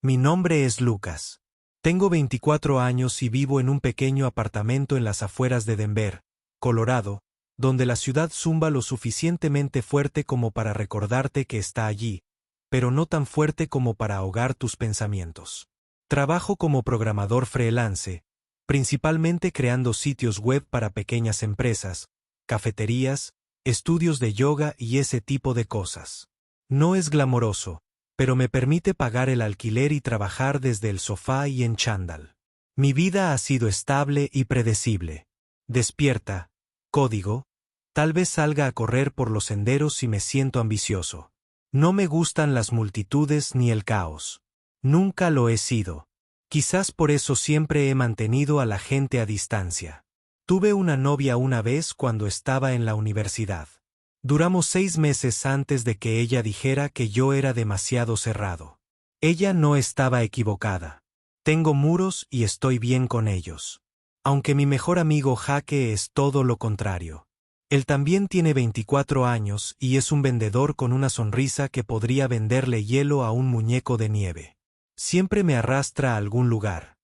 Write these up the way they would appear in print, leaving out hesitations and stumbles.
Mi nombre es Lucas. Tengo 24 años y vivo en un pequeño apartamento en las afueras de Denver, Colorado, donde la ciudad zumba lo suficientemente fuerte como para recordarte que está allí, pero no tan fuerte como para ahogar tus pensamientos. Trabajo como programador freelance, principalmente creando sitios web para pequeñas empresas, cafeterías, estudios de yoga y ese tipo de cosas. No es glamoroso, pero me permite pagar el alquiler y trabajar desde el sofá y en chándal. Mi vida ha sido estable y predecible. Despierta, código, tal vez salga a correr por los senderos si me siento ambicioso. No me gustan las multitudes ni el caos. Nunca lo he sido. Quizás por eso siempre he mantenido a la gente a distancia. Tuve una novia una vez cuando estaba en la universidad. Duramos 6 meses antes de que ella dijera que yo era demasiado cerrado. Ella no estaba equivocada. Tengo muros y estoy bien con ellos. Aunque mi mejor amigo Jake es todo lo contrario. Él también tiene 24 años y es un vendedor con una sonrisa que podría venderle hielo a un muñeco de nieve. Siempre me arrastra a algún lugar.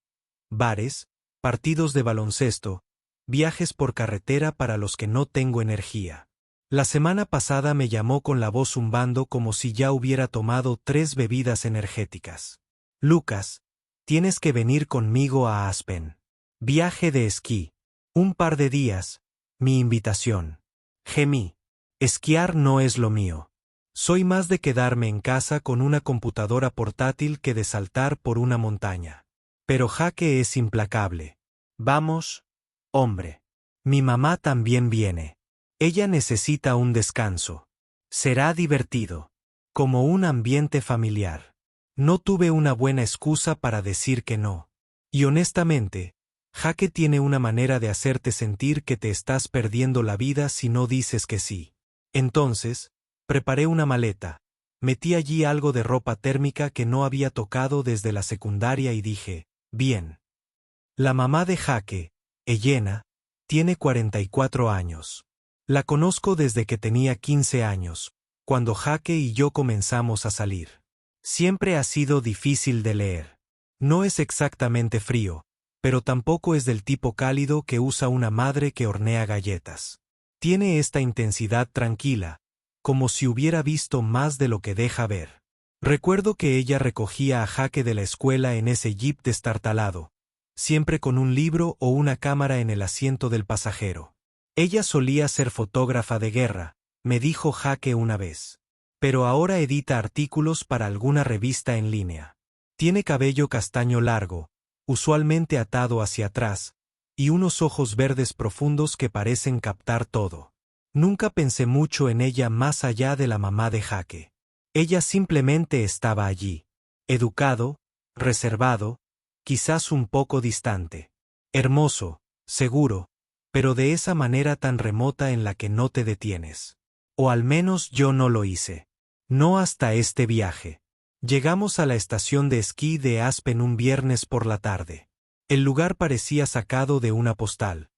Bares, partidos de baloncesto, viajes por carretera para los que no tengo energía. La semana pasada me llamó con la voz zumbando como si ya hubiera tomado 3 bebidas energéticas. Lucas, tienes que venir conmigo a Aspen. Viaje de esquí. Un par de días. Mi invitación. Gemí. Esquiar no es lo mío. Soy más de quedarme en casa con una computadora portátil que de saltar por una montaña. Pero Jake es implacable. Vamos, hombre. Mi mamá también viene. Ella necesita un descanso. Será divertido. Como un ambiente familiar. No tuve una buena excusa para decir que no. Y honestamente, Jake tiene una manera de hacerte sentir que te estás perdiendo la vida si no dices que sí. Entonces, preparé una maleta, metí allí algo de ropa térmica que no había tocado desde la secundaria y dije, bien. La mamá de Jake, Elena, tiene 44 años. La conozco desde que tenía 15 años, cuando Jake y yo comenzamos a salir. Siempre ha sido difícil de leer. No es exactamente frío, pero tampoco es del tipo cálido que usa una madre que hornea galletas. Tiene esta intensidad tranquila, como si hubiera visto más de lo que deja ver. Recuerdo que ella recogía a Jake de la escuela en ese jeep destartalado, siempre con un libro o una cámara en el asiento del pasajero. Ella solía ser fotógrafa de guerra, me dijo Jake una vez. Pero ahora edita artículos para alguna revista en línea. Tiene cabello castaño largo, usualmente atado hacia atrás, y unos ojos verdes profundos que parecen captar todo. Nunca pensé mucho en ella más allá de la mamá de Jake. Ella simplemente estaba allí. Educado, reservado, quizás un poco distante. Hermoso, seguro, pero de esa manera tan remota en la que no te detienes. O al menos yo no lo hice. No hasta este viaje. Llegamos a la estación de esquí de Aspen un viernes por la tarde. El lugar parecía sacado de una postal.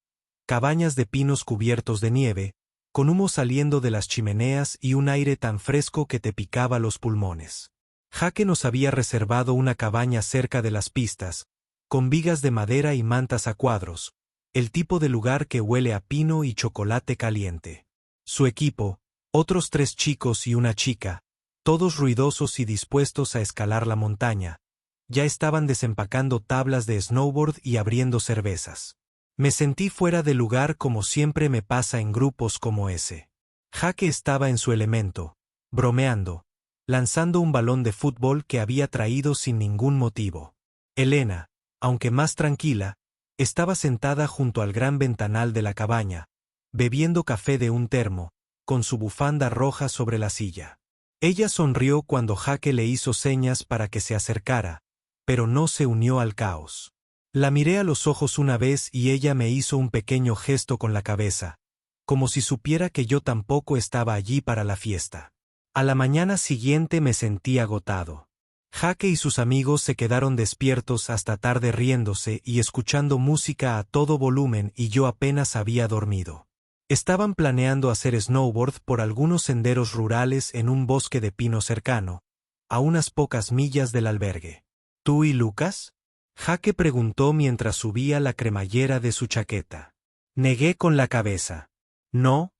Cabañas de pinos cubiertos de nieve, con humo saliendo de las chimeneas y un aire tan fresco que te picaba los pulmones. Jake nos había reservado una cabaña cerca de las pistas, con vigas de madera y mantas a cuadros, el tipo de lugar que huele a pino y chocolate caliente. Su equipo, otros 3 chicos y una chica, todos ruidosos y dispuestos a escalar la montaña, ya estaban desempacando tablas de snowboard y abriendo cervezas. Me sentí fuera de lugar como siempre me pasa en grupos como ese. Jake estaba en su elemento, bromeando, lanzando un balón de fútbol que había traído sin ningún motivo. Elena, aunque más tranquila, estaba sentada junto al gran ventanal de la cabaña, bebiendo café de un termo, con su bufanda roja sobre la silla. Ella sonrió cuando Jake le hizo señas para que se acercara, pero no se unió al caos. La miré a los ojos una vez y ella me hizo un pequeño gesto con la cabeza, como si supiera que yo tampoco estaba allí para la fiesta. A la mañana siguiente me sentí agotado. Jake y sus amigos se quedaron despiertos hasta tarde riéndose y escuchando música a todo volumen y yo apenas había dormido. Estaban planeando hacer snowboard por algunos senderos rurales en un bosque de pino cercano, a unas pocas millas del albergue. ¿Tú y Lucas? Jake preguntó mientras subía la cremallera de su chaqueta. Negué con la cabeza. No,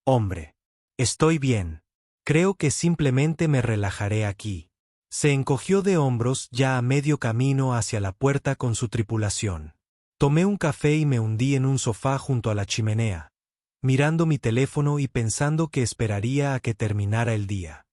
hombre. Estoy bien. Creo que simplemente me relajaré aquí. Se encogió de hombros ya a medio camino hacia la puerta con su tripulación. Tomé un café y me hundí en un sofá junto a la chimenea, mirando mi teléfono y pensando que esperaría a que terminara el día.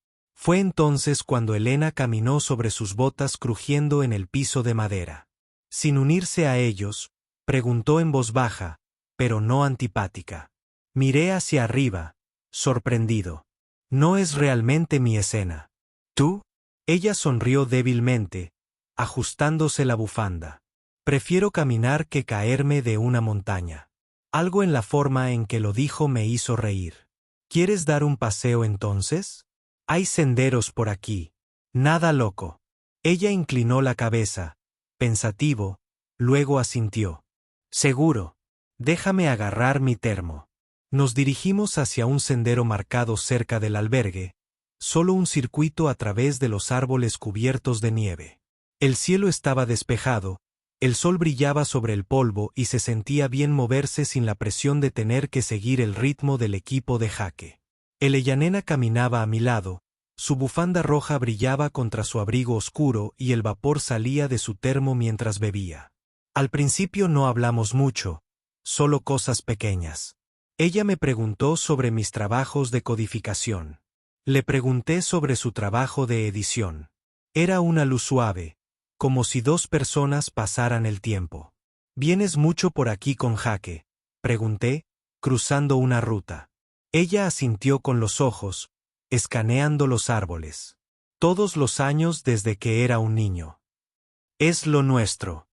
Fue entonces cuando Elena caminó sobre sus botas crujiendo en el piso de madera. Sin unirse a ellos, preguntó en voz baja, pero no antipática. Miré hacia arriba, sorprendido. No es realmente mi escena. ¿Tú? Ella sonrió débilmente, ajustándose la bufanda. Prefiero caminar que caerme de una montaña. Algo en la forma en que lo dijo me hizo reír. ¿Quieres dar un paseo entonces? Hay senderos por aquí. Nada loco. Ella inclinó la cabeza, pensativo, luego asintió. Seguro. Déjame agarrar mi termo. Nos dirigimos hacia un sendero marcado cerca del albergue, solo un circuito a través de los árboles cubiertos de nieve. El cielo estaba despejado, el sol brillaba sobre el polvo y se sentía bien moverse sin la presión de tener que seguir el ritmo del equipo de Jake. Elena caminaba a mi lado, su bufanda roja brillaba contra su abrigo oscuro y el vapor salía de su termo mientras bebía. Al principio no hablamos mucho, solo cosas pequeñas. Ella me preguntó sobre mis trabajos de codificación. Le pregunté sobre su trabajo de edición. Era una luz suave, como si dos personas pasaran el tiempo. ¿Vienes mucho por aquí con Jake?, pregunté, cruzando una ruta. Ella asintió con los ojos, escaneando los árboles. Todos los años desde que era un niño. Es lo nuestro.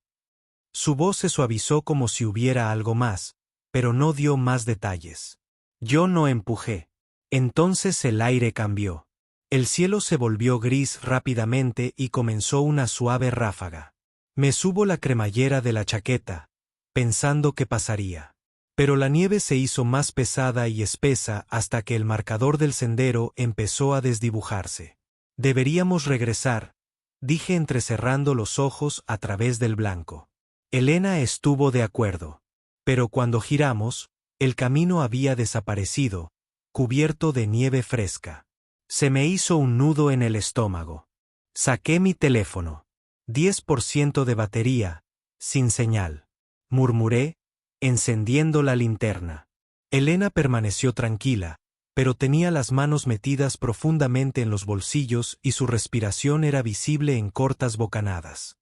Su voz se suavizó como si hubiera algo más, pero no dio más detalles. Yo no empujé. Entonces el aire cambió. El cielo se volvió gris rápidamente y comenzó una suave ráfaga. Me subo la cremallera de la chaqueta, pensando qué pasaría. Pero la nieve se hizo más pesada y espesa hasta que el marcador del sendero empezó a desdibujarse. Deberíamos regresar, dije entrecerrando los ojos a través del blanco. Elena estuvo de acuerdo. Pero cuando giramos, el camino había desaparecido, cubierto de nieve fresca. Se me hizo un nudo en el estómago. Saqué mi teléfono. 10% de batería, sin señal. Murmuré, encendiendo la linterna. Elena permaneció tranquila, pero tenía las manos metidas profundamente en los bolsillos y su respiración era visible en cortas bocanadas.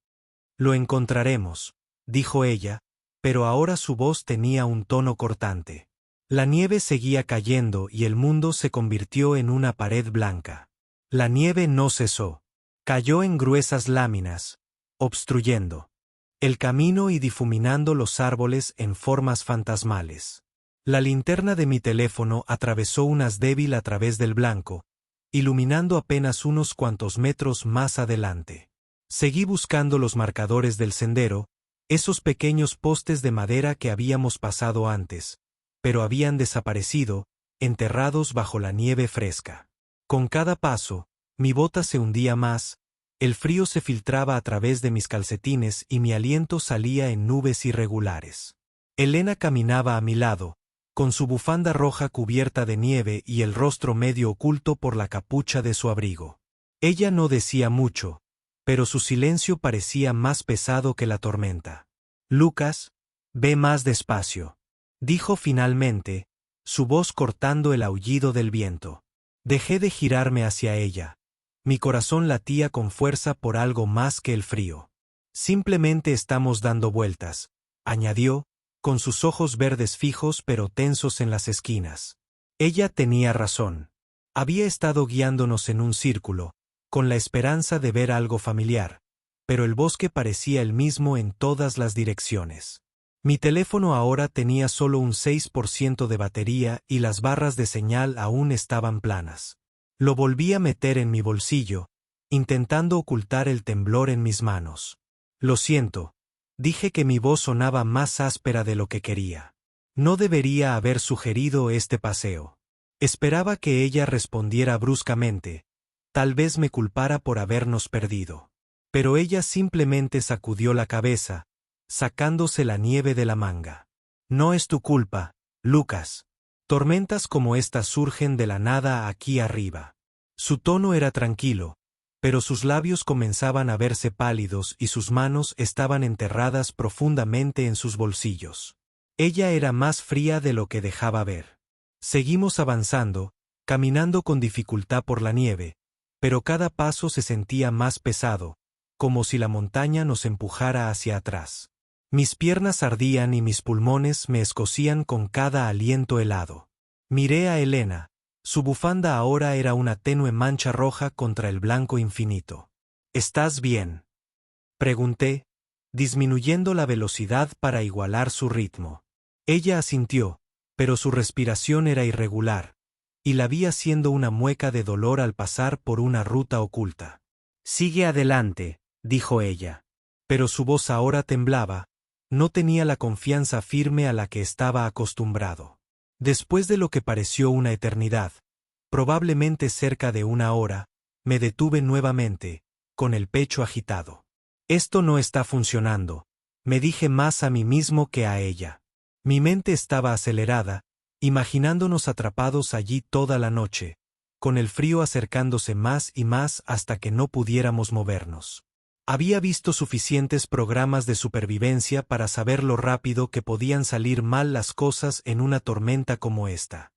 Lo encontraremos, dijo ella, pero ahora su voz tenía un tono cortante. La nieve seguía cayendo y el mundo se convirtió en una pared blanca. La nieve no cesó. Cayó en gruesas láminas, obstruyendo el camino y difuminando los árboles en formas fantasmales. La linterna de mi teléfono atravesó un haz débil a través del blanco, iluminando apenas unos cuantos metros más adelante. Seguí buscando los marcadores del sendero, esos pequeños postes de madera que habíamos pasado antes, pero habían desaparecido, enterrados bajo la nieve fresca. Con cada paso, mi bota se hundía más, el frío se filtraba a través de mis calcetines y mi aliento salía en nubes irregulares. Elena caminaba a mi lado, con su bufanda roja cubierta de nieve y el rostro medio oculto por la capucha de su abrigo. Ella no decía mucho, pero su silencio parecía más pesado que la tormenta. Lucas, ve más despacio, dijo finalmente, su voz cortando el aullido del viento. Dejé de girarme hacia ella. Mi corazón latía con fuerza por algo más que el frío. Simplemente estamos dando vueltas, añadió, con sus ojos verdes fijos pero tensos en las esquinas. Ella tenía razón. Había estado guiándonos en un círculo, con la esperanza de ver algo familiar, pero el bosque parecía el mismo en todas las direcciones. Mi teléfono ahora tenía solo un 6% de batería y las barras de señal aún estaban planas. Lo volví a meter en mi bolsillo, intentando ocultar el temblor en mis manos. Lo siento, dije que mi voz sonaba más áspera de lo que quería. No debería haber sugerido este paseo. Esperaba que ella respondiera bruscamente, tal vez me culpara por habernos perdido. Pero ella simplemente sacudió la cabeza, sacándose la nieve de la manga. No es tu culpa, Lucas. Tormentas como estas surgen de la nada aquí arriba. Su tono era tranquilo, pero sus labios comenzaban a verse pálidos y sus manos estaban enterradas profundamente en sus bolsillos. Ella era más fría de lo que dejaba ver. Seguimos avanzando, caminando con dificultad por la nieve, pero cada paso se sentía más pesado, como si la montaña nos empujara hacia atrás. Mis piernas ardían y mis pulmones me escocían con cada aliento helado. Miré a Elena. Su bufanda ahora era una tenue mancha roja contra el blanco infinito. ¿Estás bien?, pregunté, disminuyendo la velocidad para igualar su ritmo. Ella asintió, pero su respiración era irregular, y la vi haciendo una mueca de dolor al pasar por una ruta oculta. Sigue adelante, dijo ella. Pero su voz ahora temblaba, no tenía la confianza firme a la que estaba acostumbrado. Después de lo que pareció una eternidad, probablemente cerca de una hora, me detuve nuevamente, con el pecho agitado. Esto no está funcionando, me dije más a mí mismo que a ella. Mi mente estaba acelerada, imaginándonos atrapados allí toda la noche, con el frío acercándose más y más hasta que no pudiéramos movernos. Había visto suficientes programas de supervivencia para saber lo rápido que podían salir mal las cosas en una tormenta como esta.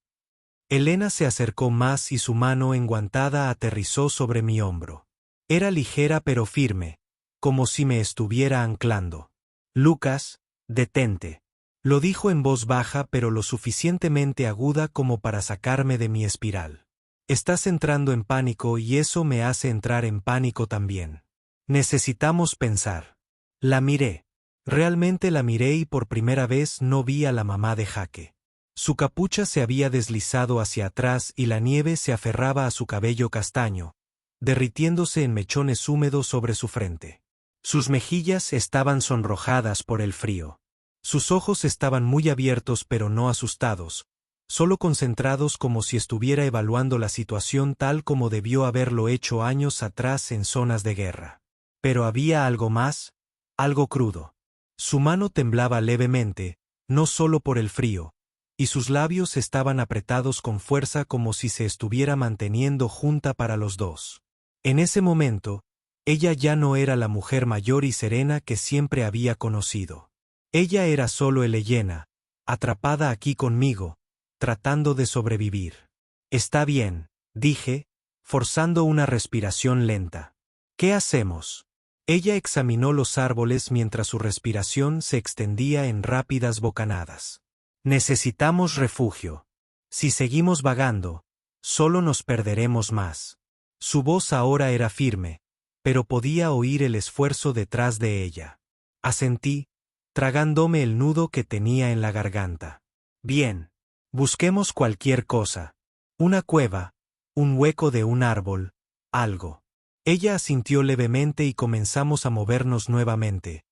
Elena se acercó más y su mano enguantada aterrizó sobre mi hombro. Era ligera pero firme, como si me estuviera anclando. Lucas, detente. Lo dijo en voz baja pero lo suficientemente aguda como para sacarme de mi espiral. Estás entrando en pánico y eso me hace entrar en pánico también. Necesitamos pensar. La miré. Realmente la miré y por primera vez no vi a la mamá de Jaque. Su capucha se había deslizado hacia atrás y la nieve se aferraba a su cabello castaño, derritiéndose en mechones húmedos sobre su frente. Sus mejillas estaban sonrojadas por el frío. Sus ojos estaban muy abiertos pero no asustados, solo concentrados como si estuviera evaluando la situación tal como debió haberlo hecho años atrás en zonas de guerra. Pero había algo más, algo crudo. Su mano temblaba levemente, no solo por el frío, y sus labios estaban apretados con fuerza como si se estuviera manteniendo junta para los dos. En ese momento, ella ya no era la mujer mayor y serena que siempre había conocido. Ella era solo Elena, atrapada aquí conmigo, tratando de sobrevivir. Está bien, dije, forzando una respiración lenta. ¿Qué hacemos? Ella examinó los árboles mientras su respiración se extendía en rápidas bocanadas. Necesitamos refugio. Si seguimos vagando, solo nos perderemos más. Su voz ahora era firme, pero podía oír el esfuerzo detrás de ella. Asentí, tragándome el nudo que tenía en la garganta. Bien. Busquemos cualquier cosa. Una cueva, un hueco de un árbol, algo. Ella asintió levemente y comenzamos a movernos nuevamente.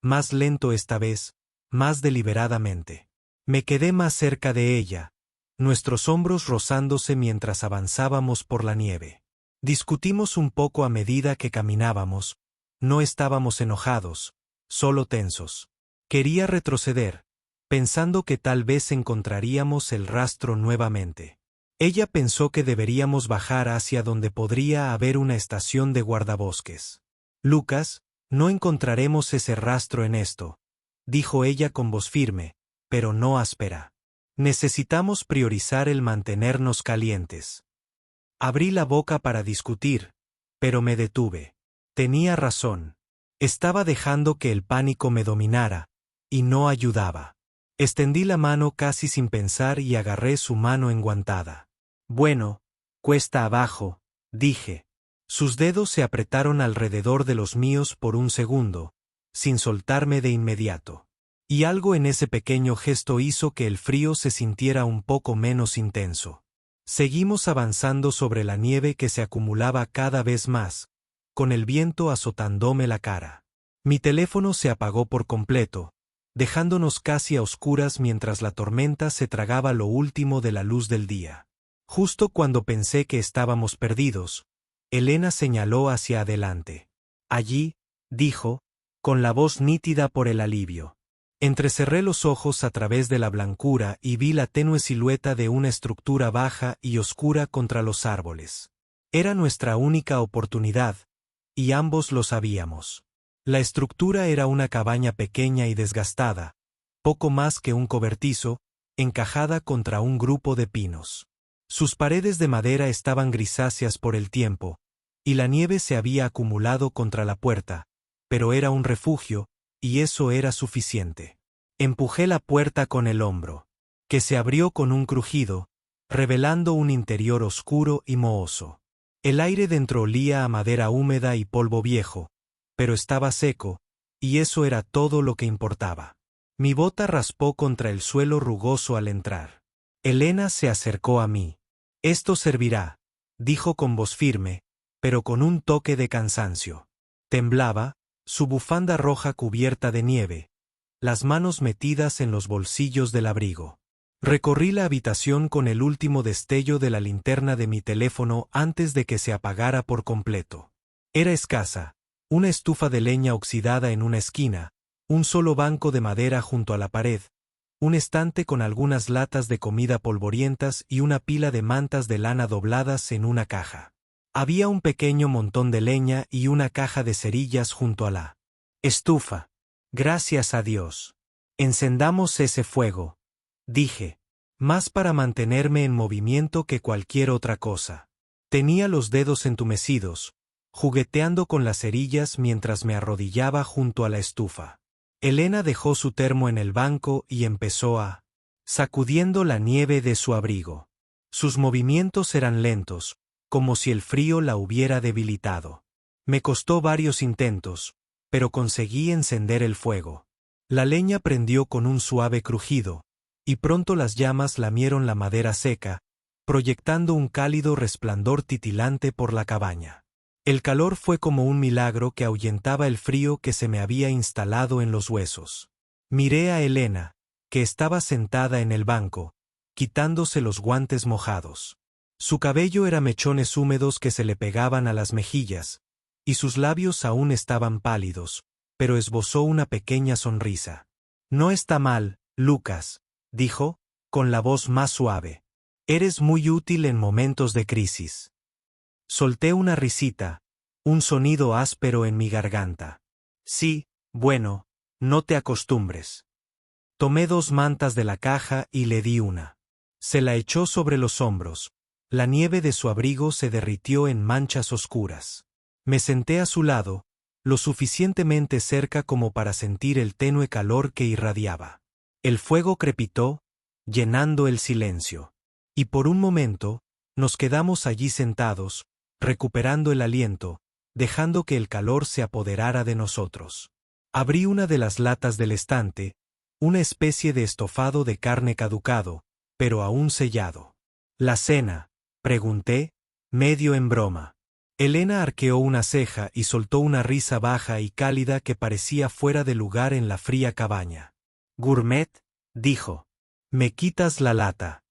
Más lento esta vez, más deliberadamente. Me quedé más cerca de ella, nuestros hombros rozándose mientras avanzábamos por la nieve. Discutimos un poco a medida que caminábamos, no estábamos enojados, solo tensos. Quería retroceder, pensando que tal vez encontraríamos el rastro nuevamente. Ella pensó que deberíamos bajar hacia donde podría haber una estación de guardabosques. Lucas, no encontraremos ese rastro en esto, dijo ella con voz firme, pero no áspera. Necesitamos priorizar el mantenernos calientes. Abrí la boca para discutir, pero me detuve. Tenía razón. Estaba dejando que el pánico me dominara, y no ayudaba. Extendí la mano casi sin pensar y agarré su mano enguantada. Bueno, cuesta abajo, dije. Sus dedos se apretaron alrededor de los míos por un segundo, sin soltarme de inmediato. Y algo en ese pequeño gesto hizo que el frío se sintiera un poco menos intenso. Seguimos avanzando sobre la nieve que se acumulaba cada vez más, con el viento azotándome la cara. Mi teléfono se apagó por completo, dejándonos casi a oscuras mientras la tormenta se tragaba lo último de la luz del día. Justo cuando pensé que estábamos perdidos, Elena señaló hacia adelante. Allí, dijo, con la voz nítida por el alivio. Entrecerré los ojos a través de la blancura y vi la tenue silueta de una estructura baja y oscura contra los árboles. Era nuestra única oportunidad, y ambos lo sabíamos. La estructura era una cabaña pequeña y desgastada, poco más que un cobertizo, encajada contra un grupo de pinos. Sus paredes de madera estaban grisáceas por el tiempo, y la nieve se había acumulado contra la puerta, pero era un refugio, y eso era suficiente. Empujé la puerta con el hombro, que se abrió con un crujido, revelando un interior oscuro y mohoso. El aire dentro olía a madera húmeda y polvo viejo, pero estaba seco, y eso era todo lo que importaba. Mi bota raspó contra el suelo rugoso al entrar. Elena se acercó a mí. «Esto servirá», dijo con voz firme, pero con un toque de cansancio. Temblaba, su bufanda roja cubierta de nieve, las manos metidas en los bolsillos del abrigo. Recorrí la habitación con el último destello de la linterna de mi teléfono antes de que se apagara por completo. Era escasa, una estufa de leña oxidada en una esquina, un solo banco de madera junto a la pared, un estante con algunas latas de comida polvorientas y una pila de mantas de lana dobladas en una caja. Había un pequeño montón de leña y una caja de cerillas junto a la estufa. Gracias a Dios. Encendamos ese fuego, dije, más para mantenerme en movimiento que cualquier otra cosa. Tenía los dedos entumecidos, jugueteando con las cerillas mientras me arrodillaba junto a la estufa. Elena dejó su termo en el banco y empezó a sacudiendo la nieve de su abrigo. Sus movimientos eran lentos, como si el frío la hubiera debilitado. Me costó varios intentos, pero conseguí encender el fuego. La leña prendió con un suave crujido, y pronto las llamas lamieron la madera seca, proyectando un cálido resplandor titilante por la cabaña. El calor fue como un milagro que ahuyentaba el frío que se me había instalado en los huesos. Miré a Elena, que estaba sentada en el banco, quitándose los guantes mojados. Su cabello era mechones húmedos que se le pegaban a las mejillas, y sus labios aún estaban pálidos, pero esbozó una pequeña sonrisa. «No está mal, Lucas», dijo, con la voz más suave. «Eres muy útil en momentos de crisis». Solté una risita, un sonido áspero en mi garganta. «Sí, bueno, no te acostumbres». Tomé 2 mantas de la caja y le di una. Se la echó sobre los hombros. La nieve de su abrigo se derritió en manchas oscuras. Me senté a su lado, lo suficientemente cerca como para sentir el tenue calor que irradiaba. El fuego crepitó, llenando el silencio. Y por un momento, nos quedamos allí sentados, recuperando el aliento, dejando que el calor se apoderara de nosotros. Abrí una de las latas del estante, una especie de estofado de carne caducado, pero aún sellado. «¿La cena?», pregunté, medio en broma. Elena arqueó una ceja y soltó una risa baja y cálida que parecía fuera de lugar en la fría cabaña. «Gourmet», dijo. «Me quitas la lata».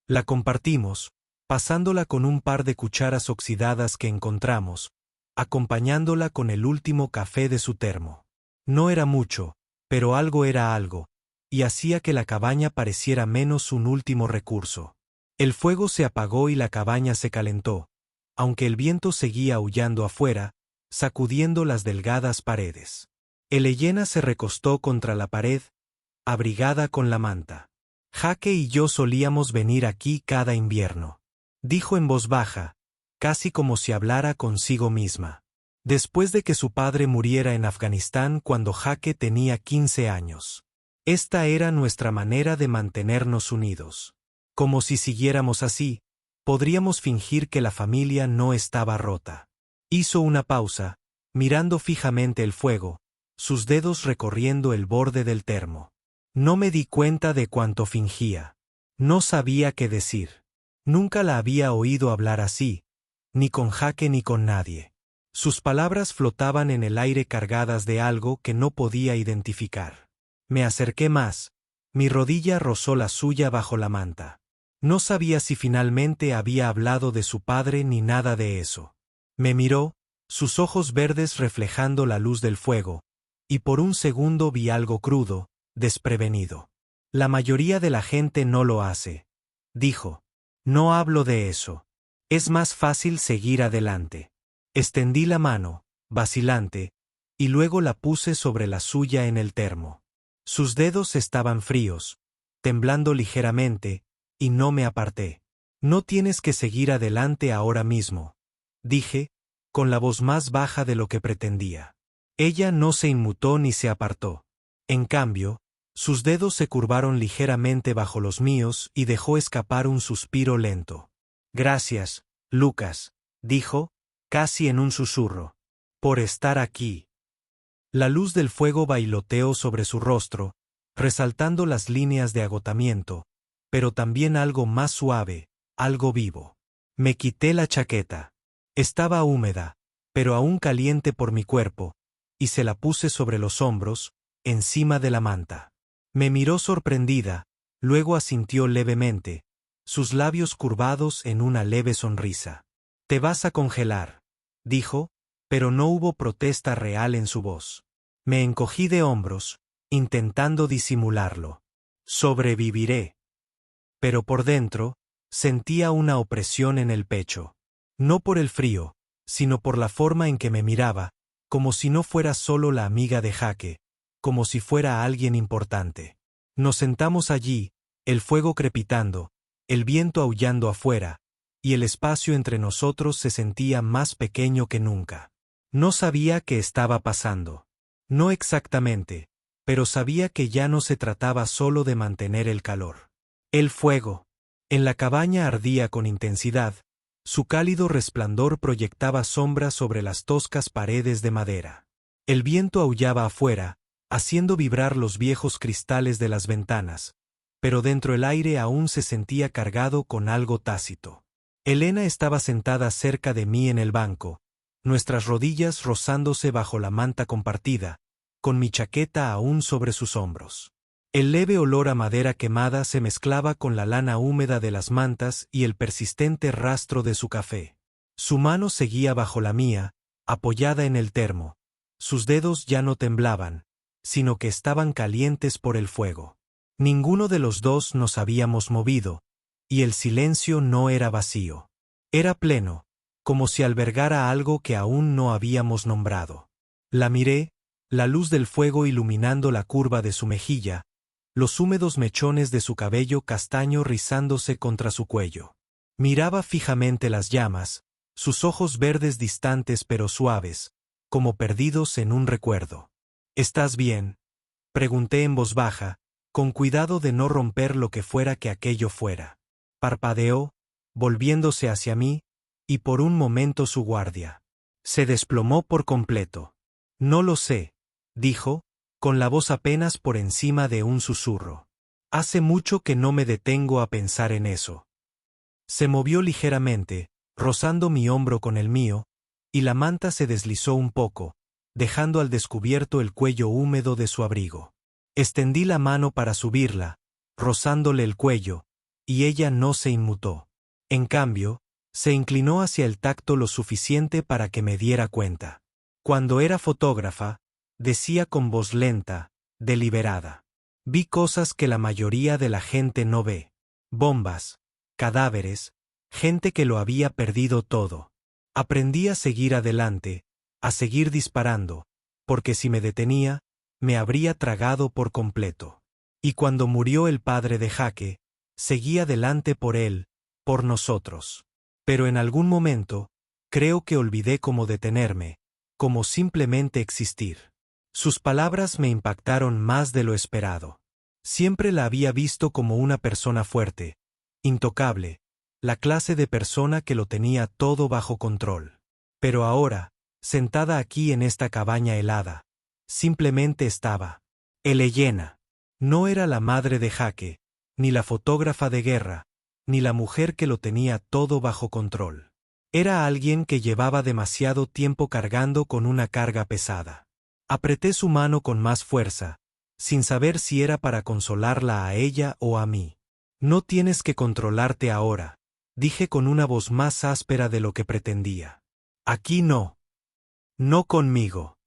La compartimos, pasándola con un par de cucharas oxidadas que encontramos, acompañándola con el último café de su termo. No era mucho, pero algo era algo, y hacía que la cabaña pareciera menos un último recurso. El fuego se apagó y la cabaña se calentó, aunque el viento seguía aullando afuera, sacudiendo las delgadas paredes. Elena se recostó contra la pared, abrigada con la manta. «Jaque y yo solíamos venir aquí cada invierno», dijo en voz baja, casi como si hablara consigo misma. Después de que su padre muriera en Afganistán cuando Jaque tenía 15 años. Esta era nuestra manera de mantenernos unidos. Como si siguiéramos así, podríamos fingir que la familia no estaba rota. Hizo una pausa, mirando fijamente el fuego, sus dedos recorriendo el borde del termo. No me di cuenta de cuánto fingía. No sabía qué decir. Nunca la había oído hablar así, ni con Jaque ni con nadie. Sus palabras flotaban en el aire cargadas de algo que no podía identificar. Me acerqué más, mi rodilla rozó la suya bajo la manta. No sabía si finalmente había hablado de su padre ni nada de eso. Me miró, sus ojos verdes reflejando la luz del fuego, y por un segundo vi algo crudo, desprevenido. La mayoría de la gente no lo hace, dijo. No hablo de eso. Es más fácil seguir adelante. Extendí la mano, vacilante, y luego la puse sobre la suya en el termo. Sus dedos estaban fríos, temblando ligeramente, y no me aparté. No tienes que seguir adelante ahora mismo, dije, con la voz más baja de lo que pretendía. Ella no se inmutó ni se apartó. En cambio, sus dedos se curvaron ligeramente bajo los míos y dejó escapar un suspiro lento. Gracias, Lucas, dijo, casi en un susurro, por estar aquí. La luz del fuego bailoteó sobre su rostro, resaltando las líneas de agotamiento, pero también algo más suave, algo vivo. Me quité la chaqueta. Estaba húmeda, pero aún caliente por mi cuerpo, y se la puse sobre los hombros, encima de la manta. Me miró sorprendida, luego asintió levemente, sus labios curvados en una leve sonrisa. Te vas a congelar, dijo, pero no hubo protesta real en su voz. Me encogí de hombros, intentando disimularlo. Sobreviviré. Pero por dentro, sentía una opresión en el pecho. No por el frío, sino por la forma en que me miraba, como si no fuera solo la amiga de Jake, como si fuera alguien importante. Nos sentamos allí, el fuego crepitando, el viento aullando afuera, y el espacio entre nosotros se sentía más pequeño que nunca. No sabía qué estaba pasando. No exactamente, pero sabía que ya no se trataba solo de mantener el calor. El fuego. En la cabaña ardía con intensidad, su cálido resplandor proyectaba sombras sobre las toscas paredes de madera. El viento aullaba afuera, haciendo vibrar los viejos cristales de las ventanas, pero dentro el aire aún se sentía cargado con algo tácito. Elena estaba sentada cerca de mí en el banco, nuestras rodillas rozándose bajo la manta compartida, con mi chaqueta aún sobre sus hombros. El leve olor a madera quemada se mezclaba con la lana húmeda de las mantas y el persistente rastro de su café. Su mano seguía bajo la mía, apoyada en el termo. Sus dedos ya no temblaban, sino que estaban calientes por el fuego. Ninguno de los dos nos habíamos movido, y el silencio no era vacío. Era pleno, como si albergara algo que aún no habíamos nombrado. La miré, la luz del fuego iluminando la curva de su mejilla, los húmedos mechones de su cabello castaño rizándose contra su cuello. Miraba fijamente las llamas, sus ojos verdes distantes pero suaves, como perdidos en un recuerdo. ¿Estás bien?, pregunté en voz baja, con cuidado de no romper lo que fuera que aquello fuera. Parpadeó, volviéndose hacia mí, y por un momento su guardia se desplomó por completo. No lo sé, dijo, con la voz apenas por encima de un susurro. Hace mucho que no me detengo a pensar en eso. Se movió ligeramente, rozando mi hombro con el mío, y la manta se deslizó un poco, dejando al descubierto el cuello húmedo de su abrigo. Extendí la mano para subirla, rozándole el cuello, y ella no se inmutó. En cambio, se inclinó hacia el tacto lo suficiente para que me diera cuenta. Cuando era fotógrafa, decía con voz lenta, deliberada. Vi cosas que la mayoría de la gente no ve. Bombas, cadáveres, gente que lo había perdido todo. Aprendí a seguir adelante, a seguir disparando, porque si me detenía, me habría tragado por completo. Y cuando murió el padre de Jake, seguí adelante por él, por nosotros. Pero en algún momento, creo que olvidé cómo detenerme, cómo simplemente existir. Sus palabras me impactaron más de lo esperado. Siempre la había visto como una persona fuerte, intocable, la clase de persona que lo tenía todo bajo control. Pero ahora, sentada aquí en esta cabaña helada, simplemente estaba. Elena. No era la madre de Jake, ni la fotógrafa de guerra, ni la mujer que lo tenía todo bajo control. Era alguien que llevaba demasiado tiempo cargando con una carga pesada. Apreté su mano con más fuerza, sin saber si era para consolarla a ella o a mí. No tienes que controlarte ahora, dije con una voz más áspera de lo que pretendía. Aquí no. No conmigo.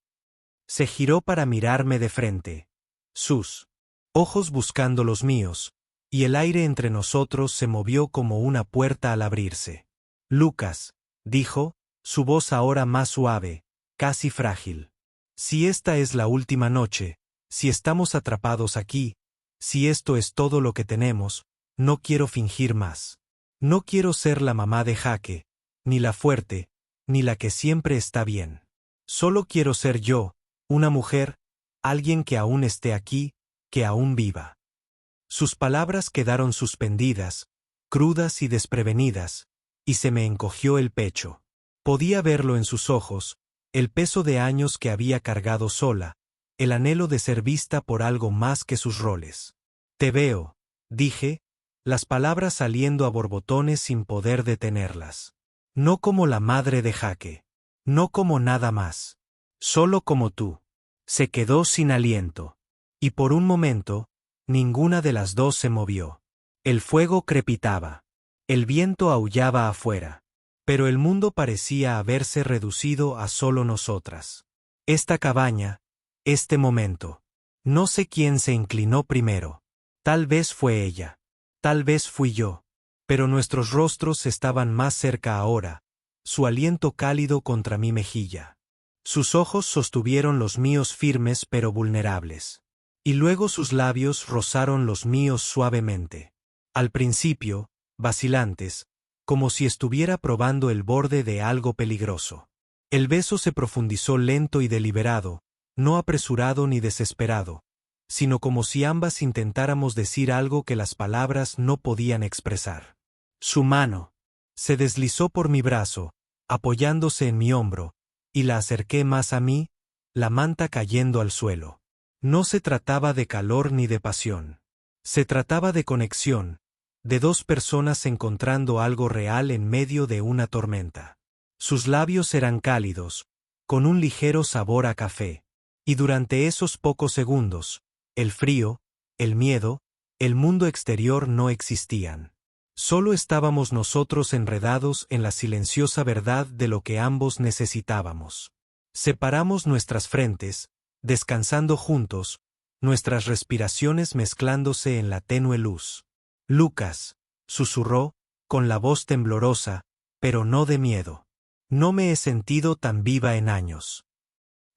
Se giró para mirarme de frente. Sus ojos buscando los míos, y el aire entre nosotros se movió como una puerta al abrirse. Lucas, dijo, su voz ahora más suave, casi frágil. Si esta es la última noche, si estamos atrapados aquí, si esto es todo lo que tenemos, no quiero fingir más. No quiero ser la mamá de Jaque, ni la fuerte, ni la que siempre está bien. Solo quiero ser yo, una mujer, alguien que aún esté aquí, que aún viva. Sus palabras quedaron suspendidas, crudas y desprevenidas, y se me encogió el pecho. Podía verlo en sus ojos, el peso de años que había cargado sola, el anhelo de ser vista por algo más que sus roles. Te veo, dije, las palabras saliendo a borbotones sin poder detenerlas. No como la madre de Jaque. No como nada más. Solo como tú. Se quedó sin aliento. Y por un momento, ninguna de las dos se movió. El fuego crepitaba. El viento aullaba afuera. Pero el mundo parecía haberse reducido a solo nosotras. Esta cabaña, este momento. No sé quién se inclinó primero. Tal vez fue ella. Tal vez fui yo. Pero nuestros rostros estaban más cerca ahora, su aliento cálido contra mi mejilla. Sus ojos sostuvieron los míos firmes pero vulnerables. Y luego sus labios rozaron los míos suavemente. Al principio, vacilantes, como si estuviera probando el borde de algo peligroso. El beso se profundizó lento y deliberado, no apresurado ni desesperado, sino como si ambas intentáramos decir algo que las palabras no podían expresar. Su mano se deslizó por mi brazo, apoyándose en mi hombro, y la acerqué más a mí, la manta cayendo al suelo. No se trataba de calor ni de pasión. Se trataba de conexión, de dos personas encontrando algo real en medio de una tormenta. Sus labios eran cálidos, con un ligero sabor a café. Y durante esos pocos segundos, el frío, el miedo, el mundo exterior no existían. Solo estábamos nosotros enredados en la silenciosa verdad de lo que ambos necesitábamos. Separamos nuestras frentes, descansando juntos, nuestras respiraciones mezclándose en la tenue luz. Lucas, susurró, con la voz temblorosa, pero no de miedo. No me he sentido tan viva en años.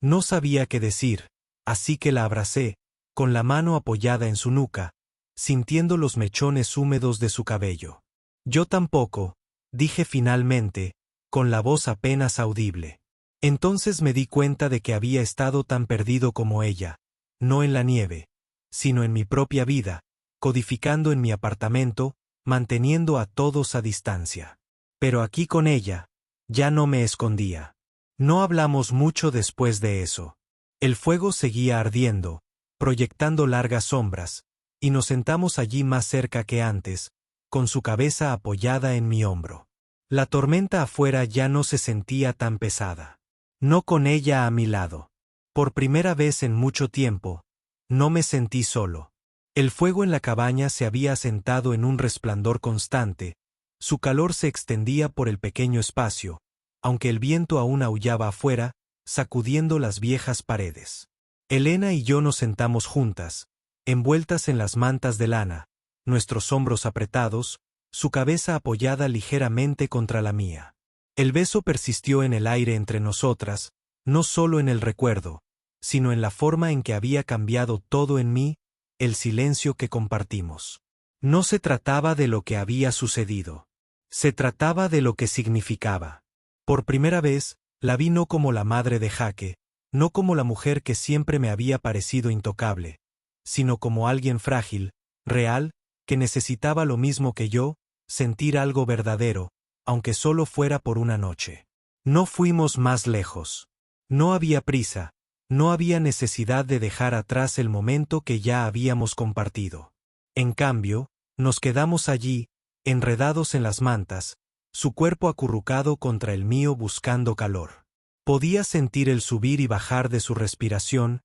No sabía qué decir, así que la abracé, con la mano apoyada en su nuca, sintiendo los mechones húmedos de su cabello. Yo tampoco, dije finalmente, con la voz apenas audible. Entonces me di cuenta de que había estado tan perdido como ella, no en la nieve, sino en mi propia vida, codificando en mi apartamento, manteniendo a todos a distancia. Pero aquí con ella, ya no me escondía. No hablamos mucho después de eso. El fuego seguía ardiendo, proyectando largas sombras, y nos sentamos allí más cerca que antes, con su cabeza apoyada en mi hombro. La tormenta afuera ya no se sentía tan pesada. No con ella a mi lado. Por primera vez en mucho tiempo, no me sentí solo. El fuego en la cabaña se había asentado en un resplandor constante, su calor se extendía por el pequeño espacio, aunque el viento aún aullaba afuera, sacudiendo las viejas paredes. Elena y yo nos sentamos juntas, envueltas en las mantas de lana, nuestros hombros apretados, su cabeza apoyada ligeramente contra la mía. El beso persistió en el aire entre nosotras, no solo en el recuerdo, sino en la forma en que había cambiado todo en mí, el silencio que compartimos. No se trataba de lo que había sucedido. Se trataba de lo que significaba. Por primera vez, la vi no como la madre de Jaque, no como la mujer que siempre me había parecido intocable, sino como alguien frágil, real, que necesitaba lo mismo que yo, sentir algo verdadero, aunque solo fuera por una noche. No fuimos más lejos. No había prisa, no había necesidad de dejar atrás el momento que ya habíamos compartido. En cambio, nos quedamos allí, enredados en las mantas, su cuerpo acurrucado contra el mío buscando calor. Podía sentir el subir y bajar de su respiración,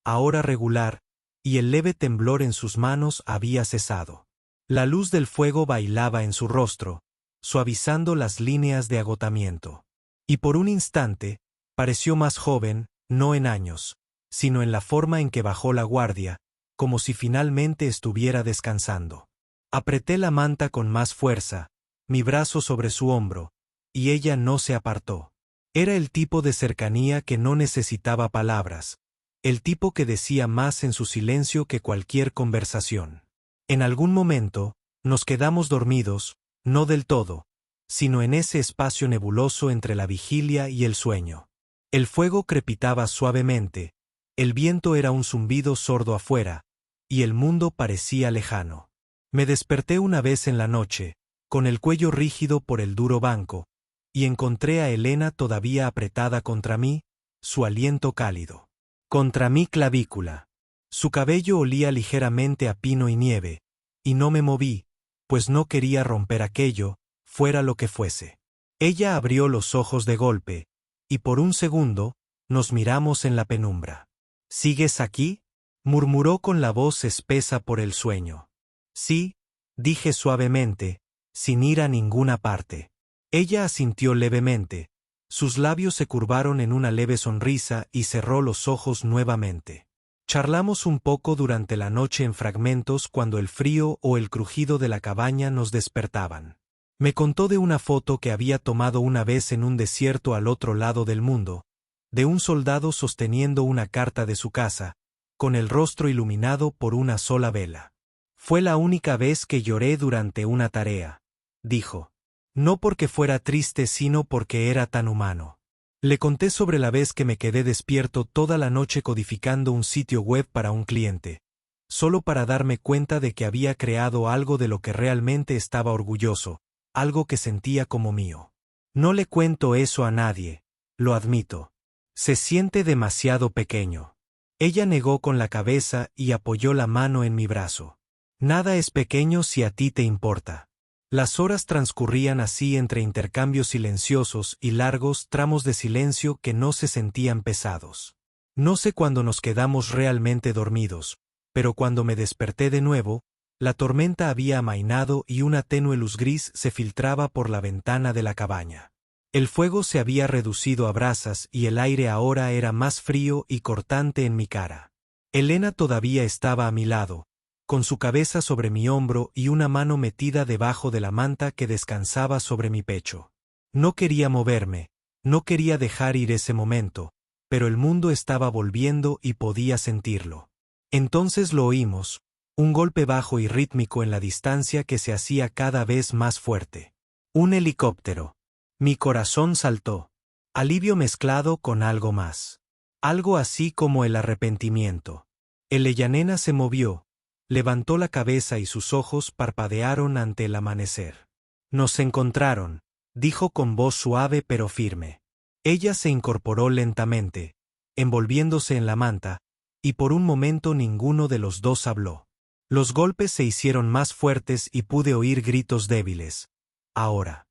ahora regular, y el leve temblor en sus manos había cesado. La luz del fuego bailaba en su rostro, suavizando las líneas de agotamiento. Y por un instante, Pareció más joven, no en años, sino en la forma en que bajó la guardia, como si finalmente estuviera descansando. Apreté la manta con más fuerza, mi brazo sobre su hombro, y ella no se apartó. Era el tipo de cercanía que no necesitaba palabras, el tipo que decía más en su silencio que cualquier conversación. En algún momento, nos quedamos dormidos, no del todo, sino en ese espacio nebuloso entre la vigilia y el sueño. El fuego crepitaba suavemente, el viento era un zumbido sordo afuera, y el mundo parecía lejano. Me desperté una vez en la noche, con el cuello rígido por el duro banco, y encontré a Elena todavía apretada contra mí, su aliento cálido. Contra mi clavícula. Su cabello olía ligeramente a pino y nieve, y no me moví, pues no quería romper aquello, fuera lo que fuese. Ella abrió los ojos de golpe, y por un segundo, nos miramos en la penumbra. ¿Sigues aquí?, murmuró con la voz espesa por el sueño. Sí, dije suavemente, sin ir a ninguna parte. Ella asintió levemente, sus labios se curvaron en una leve sonrisa y cerró los ojos nuevamente. Charlamos un poco durante la noche en fragmentos cuando el frío o el crujido de la cabaña nos despertaban. Me contó de una foto que había tomado una vez en un desierto al otro lado del mundo, de un soldado sosteniendo una carta de su casa, con el rostro iluminado por una sola vela. Fue la única vez que lloré durante una tarea, dijo. No porque fuera triste sino porque era tan humano. Le conté sobre la vez que me quedé despierto toda la noche codificando un sitio web para un cliente, solo para darme cuenta de que había creado algo de lo que realmente estaba orgulloso, algo que sentía como mío. No le cuento eso a nadie, lo admito. Se siente demasiado pequeño. Ella negó con la cabeza y apoyó la mano en mi brazo. Nada es pequeño si a ti te importa. Las horas transcurrían así entre intercambios silenciosos y largos tramos de silencio que no se sentían pesados. No sé cuándo nos quedamos realmente dormidos, pero cuando me desperté de nuevo, la tormenta había amainado y una tenue luz gris se filtraba por la ventana de la cabaña. El fuego se había reducido a brasas y el aire ahora era más frío y cortante en mi cara. Elena todavía estaba a mi lado, con su cabeza sobre mi hombro y una mano metida debajo de la manta que descansaba sobre mi pecho. No quería moverme, no quería dejar ir ese momento, pero el mundo estaba volviendo y podía sentirlo. Entonces lo oímos, un golpe bajo y rítmico en la distancia que se hacía cada vez más fuerte. Un helicóptero. Mi corazón saltó. Alivio mezclado con algo más. Algo así como el arrepentimiento. Elena se movió, levantó la cabeza y sus ojos parpadearon ante el amanecer. Nos encontraron, dijo con voz suave pero firme. Ella se incorporó lentamente, envolviéndose en la manta, y por un momento ninguno de los dos habló. Los golpes se hicieron más fuertes y pude oír gritos débiles. Ahora.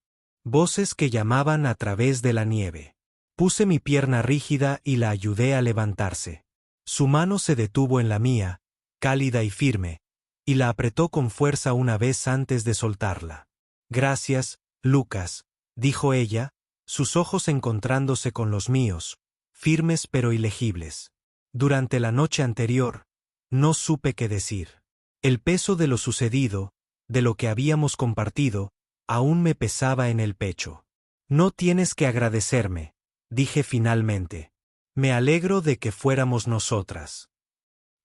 Voces que llamaban a través de la nieve. Puse mi pierna rígida y la ayudé a levantarse. Su mano se detuvo en la mía, cálida y firme, y la apretó con fuerza una vez antes de soltarla. Gracias, Lucas, dijo ella, sus ojos encontrándose con los míos, firmes pero ilegibles. Durante la noche anterior, no supe qué decir. El peso de lo sucedido, de lo que habíamos compartido, aún me pesaba en el pecho. No tienes que agradecerme, dije finalmente. Me alegro de que fuéramos nosotras.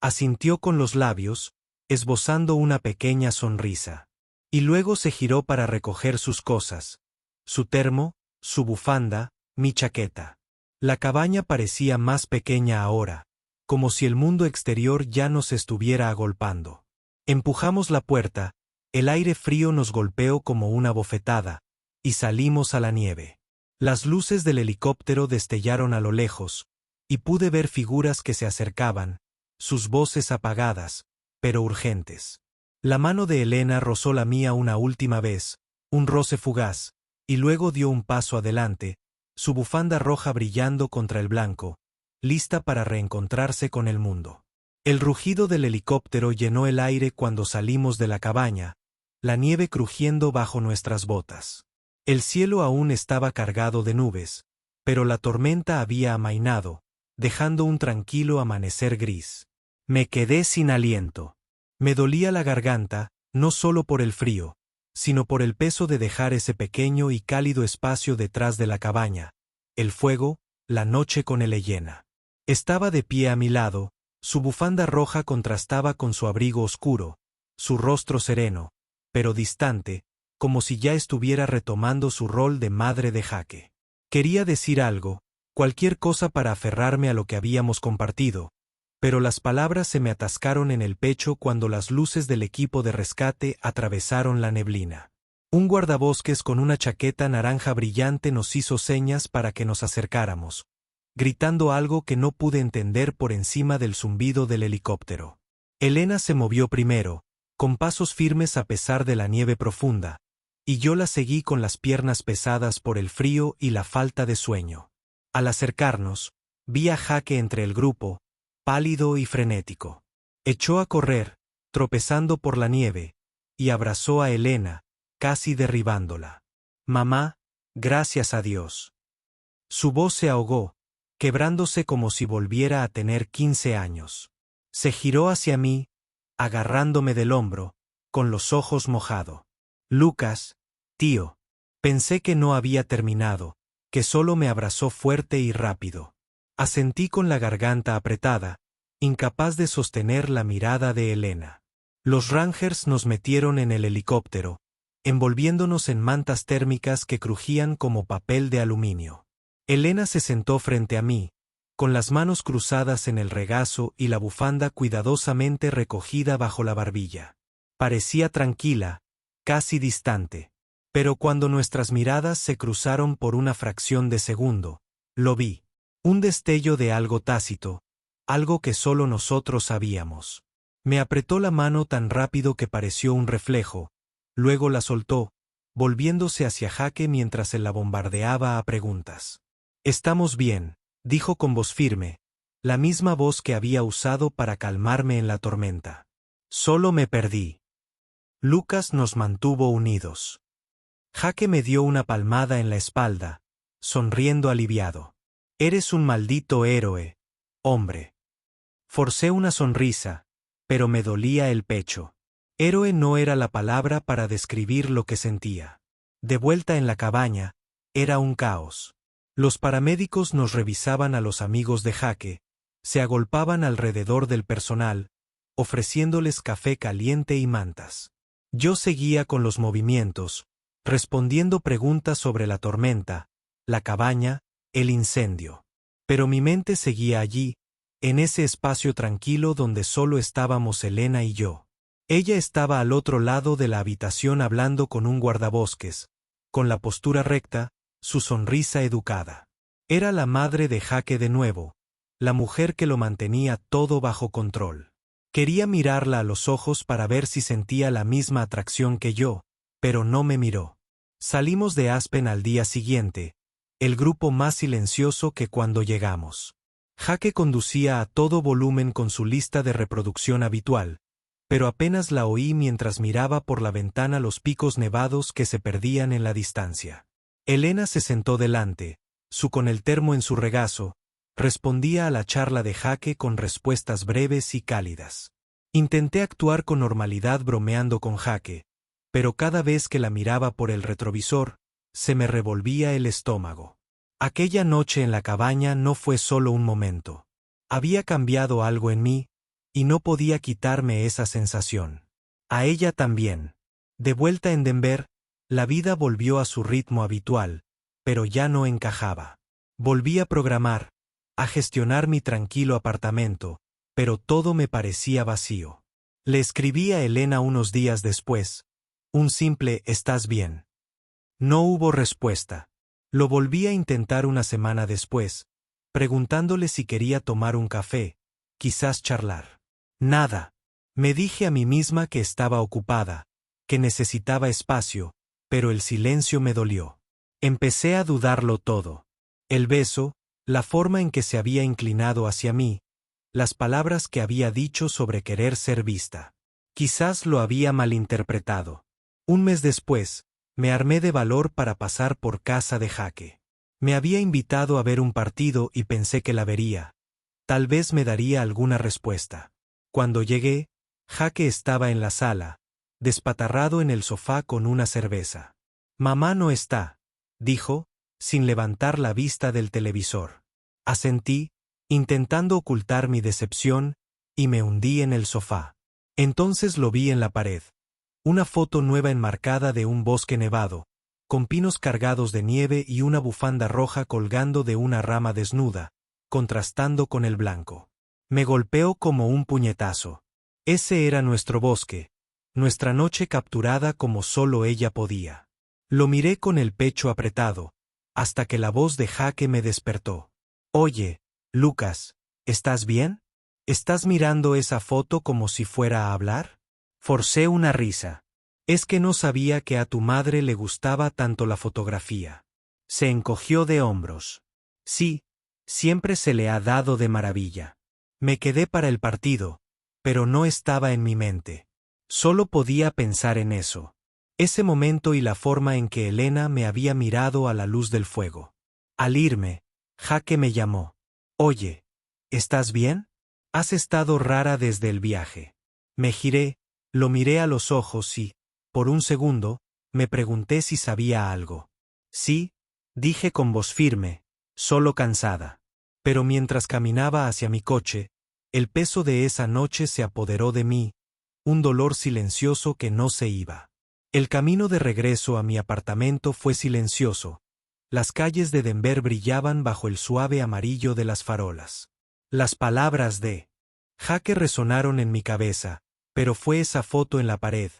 Asintió con los labios, esbozando una pequeña sonrisa. Y luego se giró para recoger sus cosas. Su termo, su bufanda, mi chaqueta. La cabaña parecía más pequeña ahora, como si el mundo exterior ya nos estuviera agolpando. Empujamos la puerta, el aire frío nos golpeó como una bofetada, y salimos a la nieve. Las luces del helicóptero destellaron a lo lejos, y pude ver figuras que se acercaban, sus voces apagadas, pero urgentes. La mano de Elena rozó la mía una última vez, un roce fugaz, y luego dio un paso adelante, su bufanda roja brillando contra el blanco, lista para reencontrarse con el mundo. El rugido del helicóptero llenó el aire cuando salimos de la cabaña, la nieve crujiendo bajo nuestras botas. El cielo aún estaba cargado de nubes, pero la tormenta había amainado, dejando un tranquilo amanecer gris. Me quedé sin aliento. Me dolía la garganta, no solo por el frío, sino por el peso de dejar ese pequeño y cálido espacio detrás de la cabaña, el fuego, la noche con él llena. Estaba de pie a mi lado, su bufanda roja contrastaba con su abrigo oscuro, su rostro sereno, pero distante, como si ya estuviera retomando su rol de madre de Jake. Quería decir algo, cualquier cosa para aferrarme a lo que habíamos compartido, pero las palabras se me atascaron en el pecho cuando las luces del equipo de rescate atravesaron la neblina. Un guardabosques con una chaqueta naranja brillante nos hizo señas para que nos acercáramos, gritando algo que no pude entender por encima del zumbido del helicóptero. Elena se movió primero, con pasos firmes a pesar de la nieve profunda, y yo la seguí con las piernas pesadas por el frío y la falta de sueño. Al acercarnos, vi a Jake entre el grupo, pálido y frenético. Echó a correr, tropezando por la nieve, y abrazó a Elena, casi derribándola. Mamá, gracias a Dios. Su voz se ahogó, quebrándose como si volviera a tener 15 años. Se giró hacia mí, agarrándome del hombro, con los ojos mojado. Lucas, tío. Pensé que no había terminado, que solo me abrazó fuerte y rápido. Asentí con la garganta apretada, incapaz de sostener la mirada de Elena. Los Rangers nos metieron en el helicóptero, envolviéndonos en mantas térmicas que crujían como papel de aluminio. Elena se sentó frente a mí, con las manos cruzadas en el regazo y la bufanda cuidadosamente recogida bajo la barbilla. Parecía tranquila, casi distante. Pero cuando nuestras miradas se cruzaron por una fracción de segundo, lo vi. Un destello de algo tácito, algo que solo nosotros sabíamos. Me apretó la mano tan rápido que pareció un reflejo, luego la soltó, volviéndose hacia Jake mientras él la bombardeaba a preguntas. «Estamos bien», dijo con voz firme, la misma voz que había usado para calmarme en la tormenta. Solo me perdí. Lucas nos mantuvo unidos. Jake me dio una palmada en la espalda, sonriendo aliviado. «Eres un maldito héroe, hombre». Forcé una sonrisa, pero me dolía el pecho. Héroe no era la palabra para describir lo que sentía. De vuelta en la cabaña, era un caos. Los paramédicos nos revisaban a los amigos de Jake, se agolpaban alrededor del personal, ofreciéndoles café caliente y mantas. Yo seguía con los movimientos, respondiendo preguntas sobre la tormenta, la cabaña, el incendio. Pero mi mente seguía allí, en ese espacio tranquilo donde solo estábamos Elena y yo. Ella estaba al otro lado de la habitación hablando con un guardabosques, con la postura recta, su sonrisa educada. Era la madre de Jake de nuevo, la mujer que lo mantenía todo bajo control. Quería mirarla a los ojos para ver si sentía la misma atracción que yo, pero no me miró. Salimos de Aspen al día siguiente, el grupo más silencioso que cuando llegamos. Jake conducía a todo volumen con su lista de reproducción habitual, pero apenas la oí mientras miraba por la ventana los picos nevados que se perdían en la distancia. Elena se sentó delante, con el termo en su regazo, respondía a la charla de Jake con respuestas breves y cálidas. Intenté actuar con normalidad bromeando con Jake, pero cada vez que la miraba por el retrovisor, se me revolvía el estómago. Aquella noche en la cabaña no fue solo un momento. Había cambiado algo en mí, y no podía quitarme esa sensación. A ella también. De vuelta en Denver, la vida volvió a su ritmo habitual, pero ya no encajaba. Volví a programar, a gestionar mi tranquilo apartamento, pero todo me parecía vacío. Le escribí a Elena unos días después, un simple «¿Estás bien?». No hubo respuesta. Lo volví a intentar una semana después, preguntándole si quería tomar un café, quizás charlar. Nada. Me dije a mí misma que estaba ocupada, que necesitaba espacio, pero el silencio me dolió. Empecé a dudarlo todo. El beso, la forma en que se había inclinado hacia mí, las palabras que había dicho sobre querer ser vista. Quizás lo había malinterpretado. Un mes después, me armé de valor para pasar por casa de Jake. Me había invitado a ver un partido y pensé que la vería. Tal vez me daría alguna respuesta. Cuando llegué, Jaque estaba en la sala, despatarrado en el sofá con una cerveza. «Mamá no está», dijo, sin levantar la vista del televisor. Asentí, intentando ocultar mi decepción, y me hundí en el sofá. Entonces lo vi en la pared. Una foto nueva enmarcada de un bosque nevado, con pinos cargados de nieve y una bufanda roja colgando de una rama desnuda, contrastando con el blanco. Me golpeó como un puñetazo. Ese era nuestro bosque, nuestra noche capturada como solo ella podía. Lo miré con el pecho apretado, hasta que la voz de Jaque me despertó. «Oye, Lucas, ¿estás bien? ¿Estás mirando esa foto como si fuera a hablar?» Forcé una risa. «Es que no sabía que a tu madre le gustaba tanto la fotografía». Se encogió de hombros. «Sí, siempre se le ha dado de maravilla». Me quedé para el partido, pero no estaba en mi mente. Solo podía pensar en eso. Ese momento y la forma en que Elena me había mirado a la luz del fuego. Al irme, Jaque me llamó. «Oye, ¿estás bien? Has estado rara desde el viaje». Me giré, lo miré a los ojos y, por un segundo, me pregunté si sabía algo. «Sí», dije con voz firme, solo cansada. Pero mientras caminaba hacia mi coche, el peso de esa noche se apoderó de mí, un dolor silencioso que no se iba. El camino de regreso a mi apartamento fue silencioso. Las calles de Denver brillaban bajo el suave amarillo de las farolas. Las palabras de Jaque resonaron en mi cabeza, pero fue esa foto en la pared,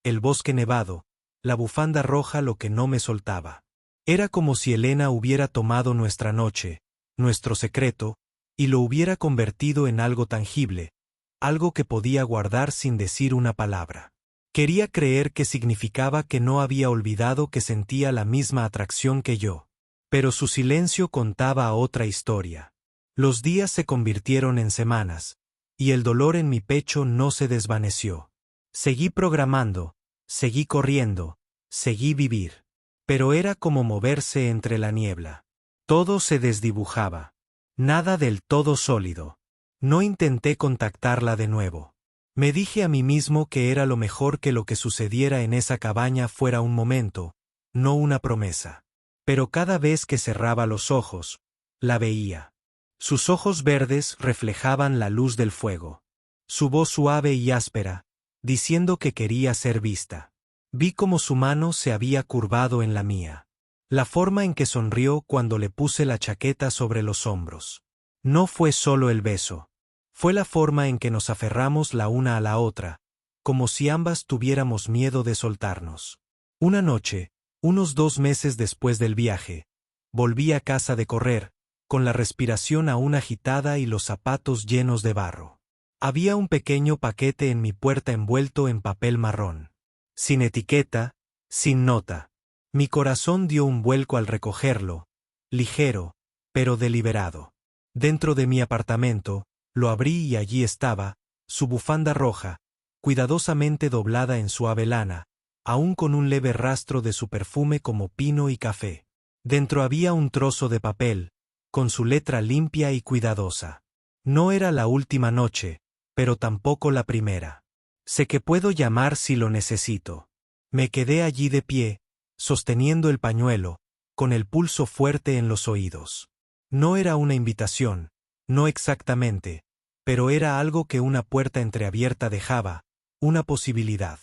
el bosque nevado, la bufanda roja lo que no me soltaba. Era como si Elena hubiera tomado nuestra noche, nuestro secreto, y lo hubiera convertido en algo tangible, algo que podía guardar sin decir una palabra. Quería creer que significaba que no había olvidado que sentía la misma atracción que yo. Pero su silencio contaba otra historia. Los días se convirtieron en semanas, y el dolor en mi pecho no se desvaneció. Seguí programando, seguí corriendo, seguí vivir. Pero era como moverse entre la niebla. Todo se desdibujaba. Nada del todo sólido. No intenté contactarla de nuevo. Me dije a mí mismo que era lo mejor que lo que sucediera en esa cabaña fuera un momento, no una promesa. Pero cada vez que cerraba los ojos, la veía. Sus ojos verdes reflejaban la luz del fuego. Su voz suave y áspera, diciendo que quería ser vista. Vi cómo su mano se había curvado en la mía. La forma en que sonrió cuando le puse la chaqueta sobre los hombros. No fue solo el beso. Fue la forma en que nos aferramos la una a la otra, como si ambas tuviéramos miedo de soltarnos. Una noche, unos 2 meses después del viaje, volví a casa de correr, con la respiración aún agitada y los zapatos llenos de barro. Había un pequeño paquete en mi puerta envuelto en papel marrón. Sin etiqueta, sin nota. Mi corazón dio un vuelco al recogerlo, ligero, pero deliberado. Dentro de mi apartamento, lo abrí y allí estaba, su bufanda roja, cuidadosamente doblada en suave lana, aún con un leve rastro de su perfume como pino y café. Dentro había un trozo de papel, con su letra limpia y cuidadosa. No era la última noche, pero tampoco la primera. Sé que puedo llamar si lo necesito. Me quedé allí de pie, sosteniendo el pañuelo, con el pulso fuerte en los oídos. No era una invitación, no exactamente, pero era algo que una puerta entreabierta dejaba, una posibilidad.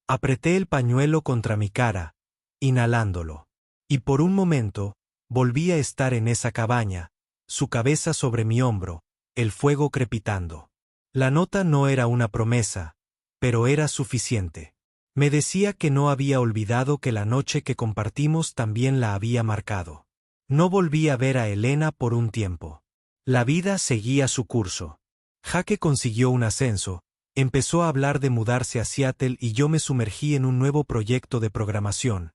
Apreté el pañuelo contra mi cara, inhalándolo. Y por un momento, volví a estar en esa cabaña, su cabeza sobre mi hombro, el fuego crepitando. La nota no era una promesa, pero era suficiente. Me decía que no había olvidado que la noche que compartimos también la había marcado. No volví a ver a Elena por un tiempo. La vida seguía su curso. Jaque consiguió un ascenso, empezó a hablar de mudarse a Seattle y yo me sumergí en un nuevo proyecto de programación,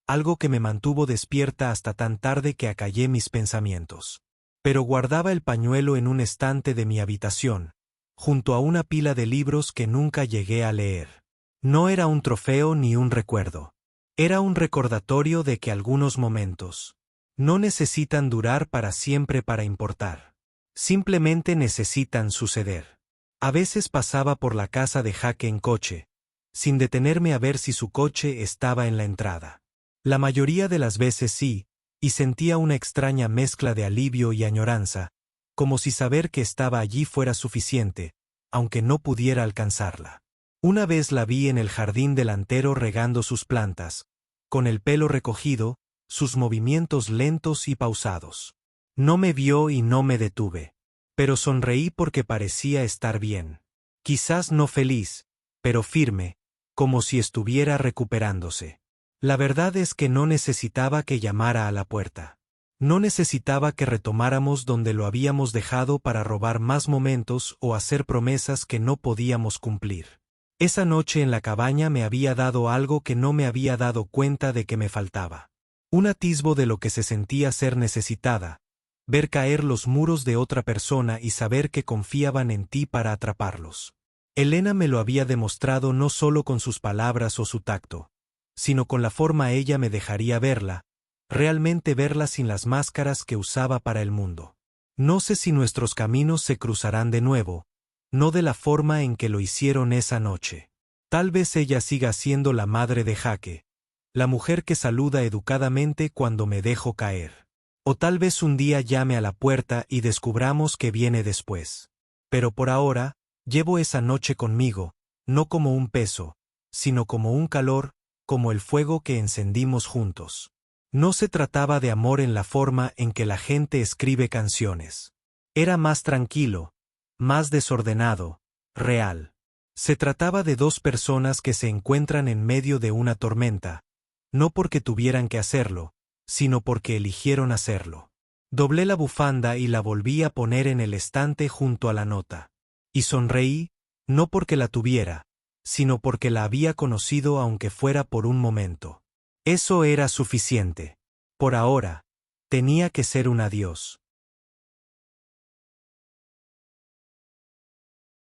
algo que me mantuvo despierta hasta tan tarde que acallé mis pensamientos. Pero guardaba el pañuelo en un estante de mi habitación, junto a una pila de libros que nunca llegué a leer. No era un trofeo ni un recuerdo. Era un recordatorio de que algunos momentos No necesitan durar para siempre para importar. Simplemente necesitan suceder. A veces pasaba por la casa de Jake en coche, sin detenerme a ver si su coche estaba en la entrada. La mayoría de las veces sí, y sentía una extraña mezcla de alivio y añoranza, como si saber que estaba allí fuera suficiente, aunque no pudiera alcanzarla. Una vez la vi en el jardín delantero regando sus plantas, con el pelo recogido, sus movimientos lentos y pausados. No me vio y no me detuve, pero sonreí porque parecía estar bien. Quizás no feliz, pero firme, como si estuviera recuperándose. La verdad es que no necesitaba que llamara a la puerta. No necesitaba que retomáramos donde lo habíamos dejado para robar más momentos o hacer promesas que no podíamos cumplir. Esa noche en la cabaña me había dado algo que no me había dado cuenta de que me faltaba. Un atisbo de lo que se sentía ser necesitada, ver caer los muros de otra persona y saber que confiaban en ti para atraparlos. Elena me lo había demostrado no solo con sus palabras o su tacto, sino con la forma ella me dejaría verla, realmente verla sin las máscaras que usaba para el mundo. No sé si nuestros caminos se cruzarán de nuevo, no de la forma en que lo hicieron esa noche. Tal vez ella siga siendo la madre de Jake, la mujer que saluda educadamente cuando me dejo caer. O tal vez un día llame a la puerta y descubramos que viene después. Pero por ahora, llevo esa noche conmigo, no como un peso, sino como un calor, como el fuego que encendimos juntos. No se trataba de amor en la forma en que la gente escribe canciones. Era más tranquilo, más desordenado, real. Se trataba de dos personas que se encuentran en medio de una tormenta, no porque tuvieran que hacerlo, sino porque eligieron hacerlo. Doblé la bufanda y la volví a poner en el estante junto a la nota. Y sonreí, no porque la tuviera, sino porque la había conocido aunque fuera por un momento. Eso era suficiente. Por ahora, tenía que ser un adiós.